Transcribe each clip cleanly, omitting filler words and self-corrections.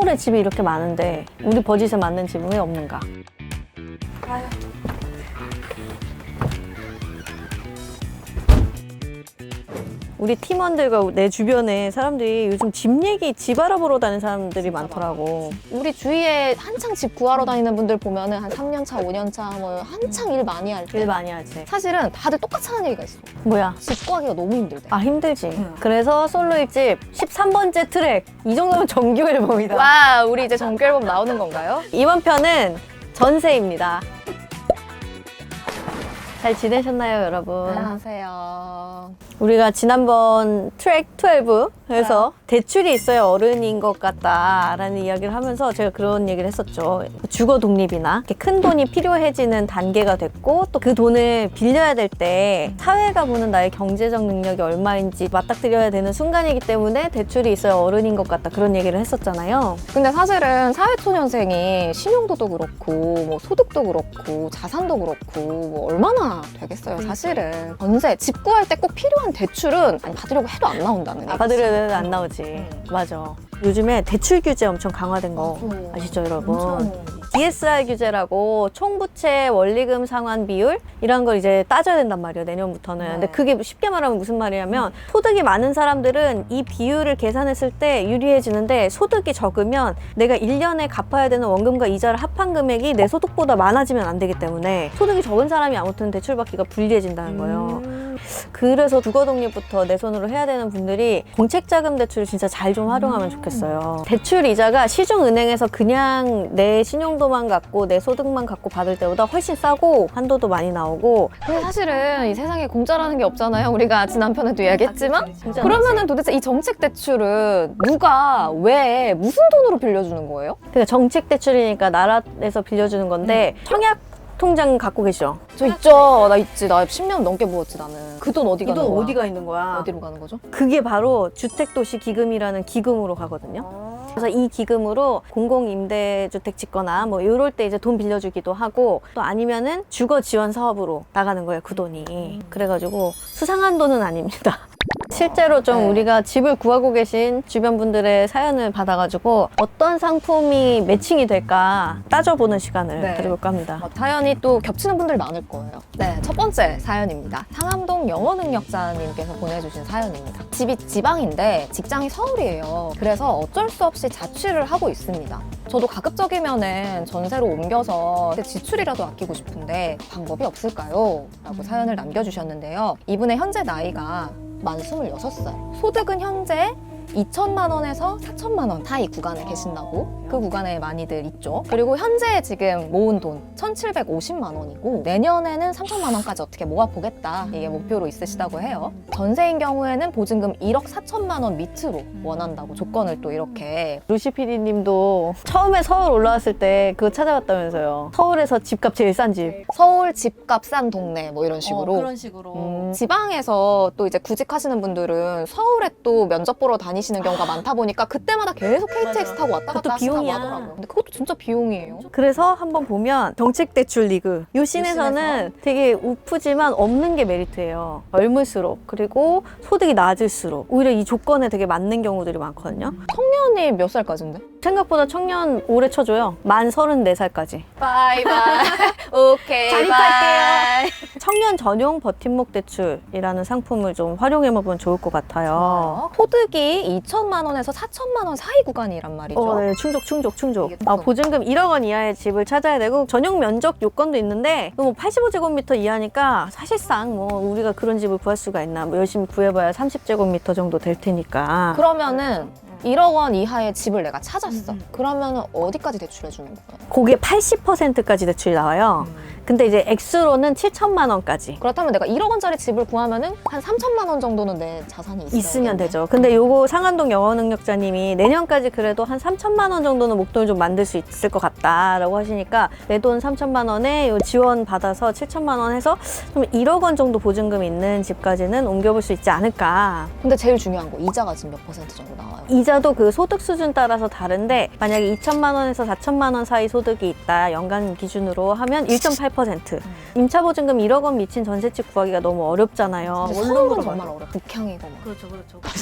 서울에 집이 이렇게 많은데 우리 버짓에 맞는 집은 왜 없는가? 아유. 우리 팀원들과 내 주변에 사람들이 요즘 집 얘기, 집 알아보러 다니는 사람들이 많더라고. 우리 주위에 한창 집 구하러 다니는 분들 보면은 한 3년 차, 5년 차, 뭐 한창 일 많이 할 때. 일 많이 하지. 사실은 다들 똑같이 하는 얘기가 있어. 뭐야? 집 구하기가 너무 힘들대. 아, 힘들지. 그래서 솔로 일집 13번째 트랙. 이 정도면 정규 앨범이다. 와, 우리 이제 정규 앨범 나오는 건가요? 이번 편은 전세입니다. 잘 지내셨나요, 여러분? 안녕하세요. 우리가 지난번 트랙 12에서 대출이 있어야 어른인 것 같다라는 이야기를 하면서 제가 그런 얘기를 했었죠. 주거 독립이나 이렇게 큰 돈이 필요해지는 단계가 됐고 또 그 돈을 빌려야 될 때 사회가 보는 나의 경제적 능력이 얼마인지 맞닥뜨려야 되는 순간이기 때문에 대출이 있어야 어른인 것 같다 그런 얘기를 했었잖아요. 근데 사실은 사회초년생이 신용도도 그렇고 뭐 소득도 그렇고 자산도 그렇고 뭐 얼마나 되겠어요, 사실은. 전세, 집 구할 때 꼭 필요한 대출은 아니, 받으려고 해도 안 나온다는 얘기지. 받으려면 안 나오지. 맞아. 요즘에 대출 규제 엄청 강화된 거 아시죠, 여러분? 엄청. DSR 규제라고 총부채 원리금 상환 비율 이런 걸 이제 따져야 된단 말이에요, 내년부터는. 네. 근데 그게 쉽게 말하면 무슨 말이냐면 소득이 많은 사람들은 이 비율을 계산했을 때 유리해지는데 소득이 적으면 내가 1년에 갚아야 되는 원금과 이자를 합한 금액이 내 소득보다 많아지면 안 되기 때문에 소득이 적은 사람이 아무튼 대출받기가 불리해진다는 거예요. 그래서 주거 독립부터 내 손으로 해야 되는 분들이 공책자금 대출을 진짜 잘 좀 활용하면 좋겠어요. 대출 이자가 시중은행에서 그냥 내 신용도만 갖고 내 소득만 갖고 받을 때보다 훨씬 싸고 한도도 많이 나오고. 근데 사실은 이 세상에 공짜라는 게 없잖아요. 우리가 지난 편에도 이야기했지만. 진짜 그러면은 도대체 이 정책 대출은 누가 왜 무슨 돈으로 빌려주는 거예요? 그러니까 정책 대출이니까 나라에서 빌려주는 건데 청약 통장 갖고 계시죠? 저 있죠. 나 있지. 나 10년 넘게 모았지, 나는. 그 돈 어디 이 가는 돈 거야? 어디가 있는 거야? 어디로 가는 거죠? 그게 바로 주택도시기금이라는 기금으로 가거든요. 그래서 이 기금으로 공공임대주택 짓거나 뭐 이럴 때 이제 돈 빌려주기도 하고 또 아니면은 주거 지원 사업으로 나가는 거예요, 그 돈이. 그래가지고 수상한 돈은 아닙니다. 실제로 좀 네. 우리가 집을 구하고 계신 주변 분들의 사연을 받아가지고 어떤 상품이 매칭이 될까 따져보는 시간을 네. 드려볼까 합니다. 사연이 또 겹치는 분들 많을 거예요. 네, 첫 번째 사연입니다. 상암동 영어능력자님께서 보내주신 사연입니다. 집이 지방인데 직장이 서울이에요. 그래서 어쩔 수 없이 자취를 하고 있습니다. 저도 가급적이면은 전세로 옮겨서 지출이라도 아끼고 싶은데 방법이 없을까요? 라고 사연을 남겨주셨는데요. 이분의 현재 나이가 만 26살. 소득은 현재 2천만 원에서 4천만 원 사이 구간에 계신다고? 그 구간에 많이들 있죠. 그리고 현재 지금 모은 돈 1,750만 원이고 내년에는 3천만 원까지 어떻게 모아보겠다 이게 목표로 있으시다고 해요. 전세인 경우에는 보증금 1억 4천만 원 밑으로 원한다고 조건을 또 이렇게. 루시 PD님도 처음에 서울 올라왔을 때 그거 찾아봤다면서요. 서울에서 집값 제일 싼 집. 서울 집값 싼 동네 뭐 이런 식으로. 그런 식으로. 지방에서 또 이제 구직하시는 분들은 서울에 또 면접 보러 다니시는 경우가 많다 보니까 그때마다 계속 KTX 타고 왔다 그것도 갔다 하시다고 비용이야. 하더라고요. 근데 그것도 진짜 비용이에요. 그래서 한번 보면 정책대출 리그 요 씬에서는 되게 우프지만 없는 게 메리트예요. 젊을수록 그리고 소득이 낮을수록 오히려 이 조건에 되게 맞는 경우들이 많거든요. 청년이 몇 살까지인데? 생각보다 청년 오래 쳐줘요. 만 34살까지. 바이바이. 오케이. 자립할게요. 청년 전용 버팀목 대출이라는 상품을 좀 활용해보면 좋을 것 같아요. 소득이 2천만 원에서 4천만 원 사이 구간이란 말이죠. 네, 충족. 이게 또- 보증금 1억 원 이하의 집을 찾아야 되고 전용 면적 요건도 있는데 뭐 85제곱미터 이하니까 사실상 뭐 우리가 그런 집을 구할 수가 있나 뭐 열심히 구해봐야 30제곱미터 정도 될 테니까. 그러면은 1억 원 이하의 집을 내가 찾았어. 그러면은 어디까지 대출해 주는 거예요? 그게 80%까지 대출이 나와요. 근데 이제 액수로는 7천만 원까지 그렇다면 내가 1억 원짜리 집을 구하면은 한 3천만 원 정도는 내 자산이 있으면 되죠. 근데 요거 상암동 영어능력자님이 내년까지 그래도 한 3천만 원 정도는 목돈을 좀 만들 수 있을 것 같다라고 하시니까 내 돈 3천만 원에 요 지원 받아서 7천만 원 해서 좀 1억 원 정도 보증금 있는 집까지는 옮겨볼 수 있지 않을까. 근데 제일 중요한 거 이자가 지금 몇 퍼센트 정도 나와요? 이자도 그 소득 수준 따라서 다른데 만약에 2천만 원에서 4천만 원 사이 소득이 있다 연간 기준으로 하면 1.8%. 임차보증금 1억 원 미친 전세집 구하기가 너무 어렵잖아요. 원룸은 정말 어려워. 북향이고 막. 그렇죠.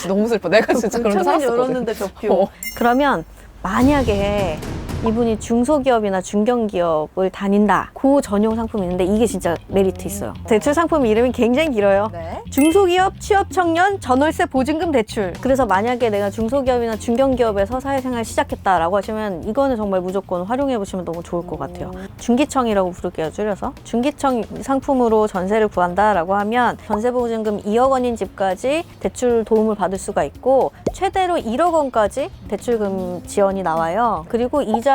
너무 슬퍼. 내가 진짜 그런 데 살았었거든. 벽뷰. 그러면 만약에 이분이 중소기업이나 중견기업을 다닌다. 그 전용 상품이 있는데 이게 진짜 메리트 있어요. 대출 상품 이름이 굉장히 길어요. 네. 중소기업 취업청년 전월세 보증금 대출. 그래서 만약에 내가 중소기업이나 중견기업에서 사회생활 시작했다라고 하시면 이거는 정말 무조건 활용해 보시면 너무 좋을 것 같아요. 중기청이라고 부를게요, 줄여서. 중기청 상품으로 전세를 구한다라고 하면 전세보증금 2억 원인 집까지 대출 도움을 받을 수가 있고 최대로 1억 원까지 대출금 지원이 나와요. 그리고 이자가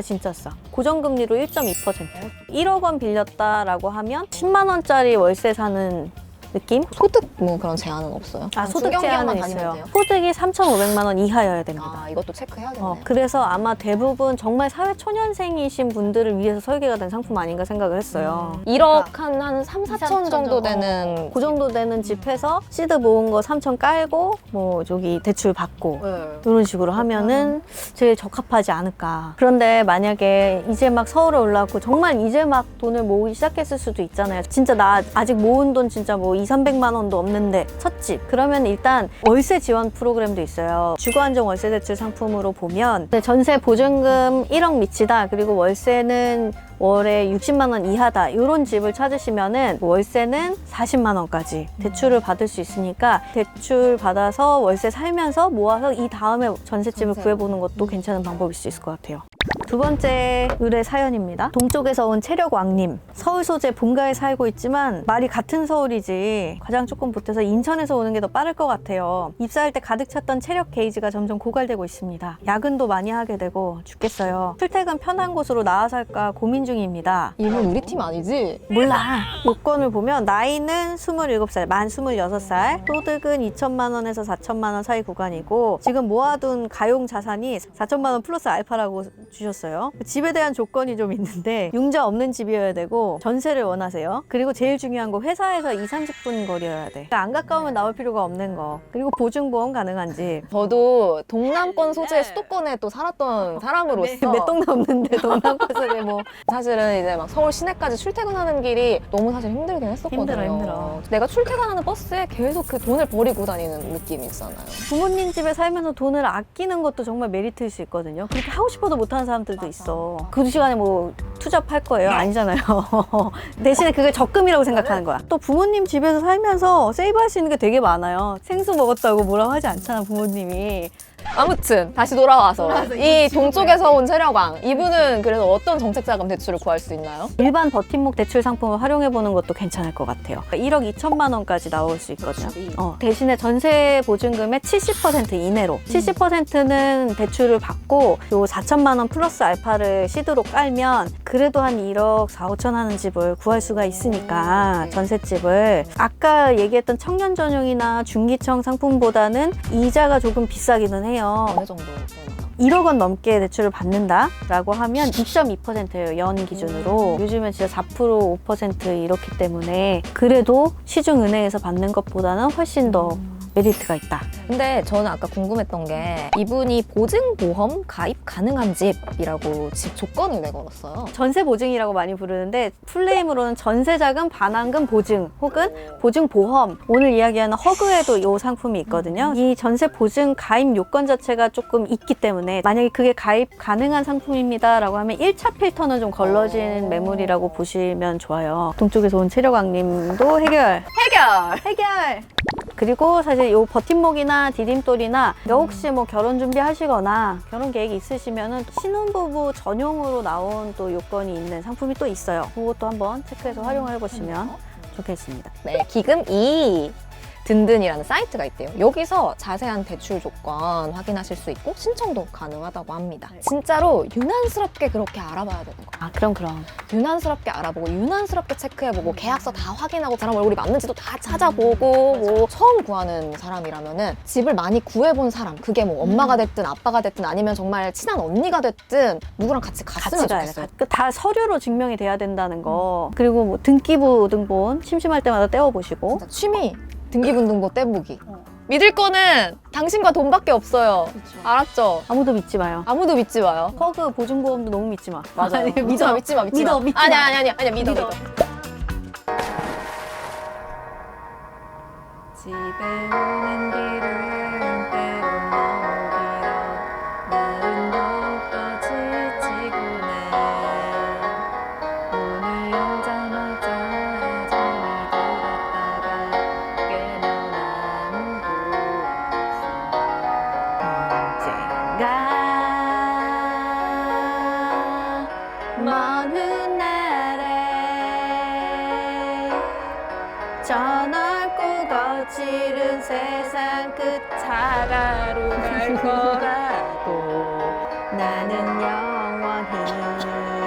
진짜 싸. 고정금리로 1.2%. 1억 원 빌렸다라고 하면 10만 원짜리 월세 사는 느낌? 소득 뭐 그런 제한은 없어요? 소득 중견기업만 제한은 다니면 있어요. 돼요? 소득이 3,500만 원 이하여야 됩니다. 이것도 체크해야겠네요. 그래서 아마 대부분 정말 사회초년생이신 분들을 위해서 설계가 된 상품 아닌가 생각을 했어요. 1억 한 3, 4천 정도 되는 그 정도 되는 집 해서 시드 모은 거 3천 깔고 뭐 저기 대출 받고 이런 식으로 하면은 제일 적합하지 않을까. 그런데 만약에 이제 막 서울에 올라왔고 정말 이제 막 돈을 모으기 시작했을 수도 있잖아요. 진짜 나 아직 모은 돈 진짜 뭐 200~300만 원도 없는데 첫 집. 그러면 일단 월세 지원 프로그램도 있어요. 주거안정 월세 대출 상품으로 보면 전세 보증금 1억 미치다. 그리고 월세는 월에 60만 원 이하다. 이런 집을 찾으시면은 월세는 40만 원까지 대출을 받을 수 있으니까 대출 받아서 월세 살면서 모아서 이 다음에 전셋집을 구해보는 것도 괜찮은 방법일 수 있을 것 같아요. 두 번째 의뢰 사연입니다. 동쪽에서 온 체력왕님. 서울 소재 본가에 살고 있지만 말이 같은 서울이지 가장 조금 보태서 인천에서 오는 게 더 빠를 것 같아요. 입사할 때 가득 찼던 체력 게이지가 점점 고갈되고 있습니다. 야근도 많이 하게 되고 죽겠어요. 출퇴근 편한 곳으로 나와서 할까 고민 중입니다. 이분 우리 팀 아니지? 몰라. 요건을 보면 나이는 27살, 만 26살, 소득은 2천만 원에서 4천만 원 사이 구간이고 지금 모아둔 가용 자산이 4천만 원 플러스 알파라고 주셨어요. 집에 대한 조건이 좀 있는데 융자 없는 집이어야 되고 전세를 원하세요. 그리고 제일 중요한 거 회사에서 2~30분 거리여야 돼. 안 가까우면 나올 필요가 없는 거. 그리고 보증보험 가능한 집. 저도 동남권 소재 수도권에 또 살았던 사람으로서 몇 동네 없는데 동남권에 뭐 사실은 이제 막 서울 시내까지 출퇴근하는 길이 너무 사실 힘들긴 했었거든요. 힘들어. 내가 출퇴근하는 버스에 계속 그 돈을 버리고 다니는 느낌이 있잖아요. 부모님 집에 살면서 돈을 아끼는 것도 정말 메리트일 수 있거든요. 그렇게 하고 싶어도 못하는 사람들도 있어. 그 시간에 뭐 투잡할 거예요? 아니잖아요. 대신에 그게 적금이라고 생각하는 거야. 또 부모님 집에서 살면서 세이브할 수 있는 게 되게 많아요. 생수 먹었다고 뭐라고 하지 않잖아, 부모님이. 아무튼 다시 돌아와서 이 동쪽에서 온 체력왕 이분은 그래서 어떤 정책자금 대출을 구할 수 있나요? 일반 버팀목 대출 상품을 활용해보는 것도 괜찮을 것 같아요. 1억 2천만 원까지 나올 수 있거든요. 대신에 전세 보증금의 70% 이내로 70%는 대출을 받고 요 4천만 원 플러스 알파를 시드로 깔면 그래도 한 1억 4, 5천 하는 집을 구할 수가 있으니까 전셋집을 아까 얘기했던 청년 전용이나 중기청 상품보다는 이자가 조금 비싸기는 해요. 어느 정도 되나요? 1억 원 넘게 대출을 받는다라고 하면 2.2%예요. 연 기준으로. 요즘엔 진짜 4%, 5% 이렇기 때문에 그래도 시중은행에서 받는 것보다는 훨씬 더 메리트가 있다. 근데 저는 아까 궁금했던 게 이분이 보증보험 가입 가능한 집이라고 집 조건을 내걸었어요. 전세 보증이라고 많이 부르는데 풀네임으로는 전세자금 반환금 보증 혹은 보증보험, 오늘 이야기하는 허그에도 이 상품이 있거든요. 이 전세 보증 가입 요건 자체가 조금 있기 때문에 만약에 그게 가입 가능한 상품입니다 라고 하면 1차 필터는 좀 걸러진 매물이라고 보시면 좋아요. 동쪽에서 온 체력왕님도 해결! 그리고 사실 요 버팀목이나 디딤돌이나 혹시 뭐 결혼 준비하시거나 결혼 계획이 있으시면은 신혼부부 전용으로 나온 또 요건이 있는 상품이 또 있어요. 그것도 한번 체크해서 활용해 보시면 좋겠습니다. 네, 기금2 든든이라는 사이트가 있대요. 여기서 자세한 대출 조건 확인하실 수 있고 신청도 가능하다고 합니다. 진짜로 유난스럽게 그렇게 알아봐야 되는 거예요. 아, 그럼. 유난스럽게 알아보고 유난스럽게 체크해보고 계약서 다 확인하고 사람 얼굴이 맞는지도 다 찾아보고 뭐 처음 구하는 사람이라면은 집을 많이 구해본 사람, 그게 뭐 엄마가 됐든 아빠가 됐든 아니면 정말 친한 언니가 됐든 누구랑 같이 갔으면 좋겠어요. 다 서류로 증명이 돼야 된다는 거. 그리고 뭐 등기부 등본 심심할 때마다 떼어보시고. 진짜 취미 등기부등본 떼보기. 믿을 거는 당신과 돈밖에 없어요. 알았죠? 아무도 믿지 마요. 아무도 믿지 마요. 허그 보증보험도 너무 믿지 마. 맞아요. 아니, 믿지 마. 믿어. 아니야, 믿어. 집에 오는 길은 때론 너무 길어. 나른 내가 먼 훗날에 저 넓고 거칠은 세상 끝 자가로 갈 거라고 나는 영원히